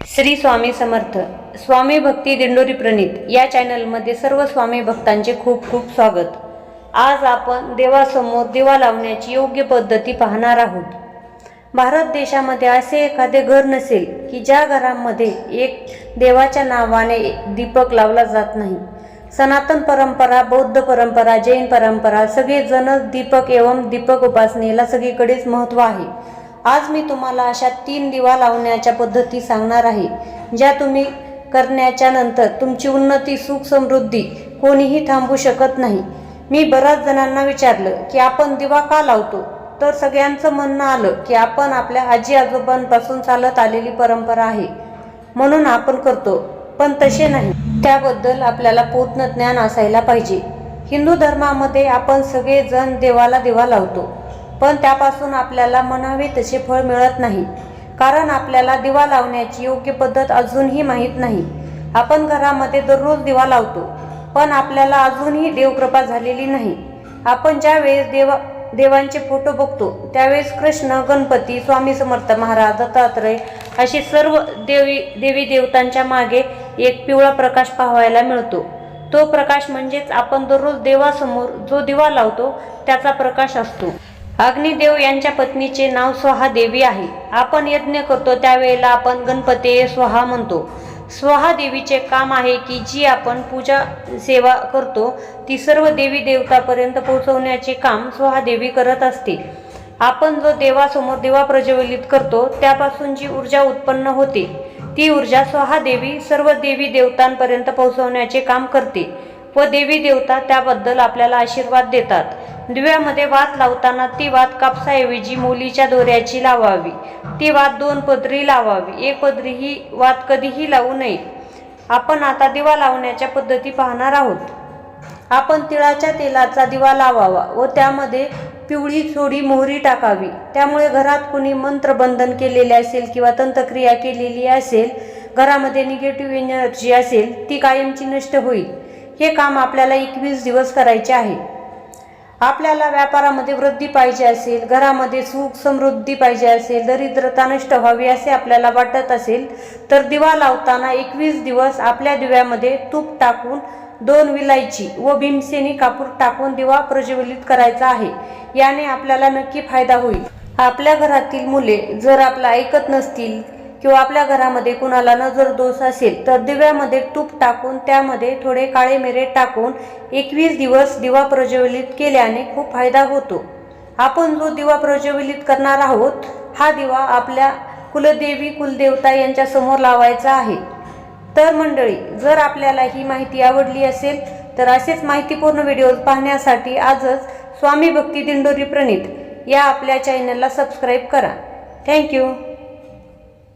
श्री स्वामी समर्थ. स्वामी भक्ती दिंडोरी प्रणीत या चॅनलमध्ये सर्व स्वामी भक्तांचे खूप खूप स्वागत. आज आपण देवासमोर दिवा लावण्याची योग्य पद्धती पाहणार आहोत. भारत देशामध्ये असे एखादे घर नसेल की ज्या घरामध्ये एक देवाच्या नावाने दीपक लावला जात नाही. सनातन परंपरा, बौद्ध परंपरा, जैन परंपरा सगळेजण दीपक एवं दीपक उपासनेला सगळीकडेच महत्त्व आहे. आज मी तुम्हाला अशा 3 दिवा लावण्याच्या पद्धती सांगणार आहे, ज्या तुम्ही करण्याच्या नंतर तुमची उन्नती, सुख, समृद्धी कोणीही थांबवू शकत नाही. मी बऱ्याच जणांना विचारलं की आपण दिवा का लावतो, तर सगळ्यांचं म्हणणं आलं की आपण आपल्या आजी आजोबांपासून चालत आलेली परंपरा आहे म्हणून आपण करतो, पण तसे नाही. त्याबद्दल आपल्याला पूर्ण ज्ञान असायला पाहिजे. हिंदू धर्मामध्ये आपण सगळेजण देवाला दिवा लावतो, पण त्यापासून आपल्याला म्हणावे तसे फळ मिळत नाही, कारण आपल्याला दिवा लावण्याची योग्य पद्धत अजूनही माहीत नाही. आपण घरामध्ये दररोज दिवा लावतो, पण आपल्याला अजूनही देवकृपा झालेली नाही. आपण ज्या वेळेस देवांचे फोटो बघतो त्यावेळेस कृष्ण, गणपती, स्वामी समर्थ महाराज, दत्तात्रय असे सर्व देवी देवतांच्या मागे एक पिवळा प्रकाश पाहायला मिळतो. तो प्रकाश म्हणजेच आपण दररोज देवासमोर जो दिवा लावतो त्याचा प्रकाश असतो. अग्निदेव यांच्या पत्नीचे नाव स्वाहा देवी आहे. आपण यज्ञ करतो त्यावेळेला आपण गणपती स्वाहा म्हणतो. स्वाहा देवीचे काम आहे की जी आपण पूजा सेवा करतो ती सर्व देवी देवतापर्यंत पोहोचवण्याचे काम स्वाहा देवी करत असते. आपण जो देवासमोर दिवा प्रज्वलित करतो त्यापासून जी ऊर्जा उत्पन्न होते ती ऊर्जा स्वाहा देवी सर्व देवी देवतांपर्यंत पोहोचवण्याचे काम करते व देवी देवता त्याबद्दल आपल्याला आशीर्वाद देतात. दिव्यामध्ये वात लावताना ती वात कापसाऐवजी मोलीच्या दोऱ्याची लावावी. ती वात 2 पदरी लावावी. 1 पदरी ही वात कधीही लावू नये. आपण आता दिवा लावण्याच्या पद्धती पाहणार आहोत. आपण तिळाच्या तेलाचा दिवा लावावा व त्यामध्ये पिवळी थोडी मोहरी टाकावी. त्यामुळे घरात कुणी मंत्रबंधन केलेले असेल किंवा तंत्रक्रिया केलेली असेल, घरामध्ये निगेटिव्ह एनर्जी असेल ती कायमची नष्ट होईल. हे काम आपल्याला 21 दिवस करायचे आहे. आपल्याला व्यापारामध्ये वृद्धी पाहिजे असेल, घरामध्ये सुख समृद्धी पाहिजे असेल, दरिद्रता नष्ट व्हावी असे आपल्याला वाटत असेल तर दिवा लावताना 21 दिवस आपल्या दिव्यामध्ये तूप टाकून 2 विलायची व भीमसेनी कापूर टाकून दिवा प्रज्वलित करायचा आहे. याने आपल्याला नक्की फायदा होईल. आपल्या घरातील मुले जर आपलं ऐकत नसतील किंवा आपल्या घरामध्ये कुणाला नजर दोष असेल तर दिव्यामध्ये तूप टाकून त्यामध्ये थोडे काळे मिरे टाकून 21 दिवस दिवा प्रज्वलित केल्याने खूप फायदा होतो. आपण जो दिवा प्रज्वलित करणार आहोत हा दिवा आपल्या कुलदेवी कुलदेवता यांच्या समोर लावायचा आहे. तर मंडळी, जर आपल्याला ही माहिती आवडली असेल तर असेच माहितीपूर्ण व्हिडिओज पाहण्यासाठी आजच स्वामी भक्ती दिंडोरी प्रणीत या आपल्या चॅनलला सबस्क्राईब करा. थँक्यू.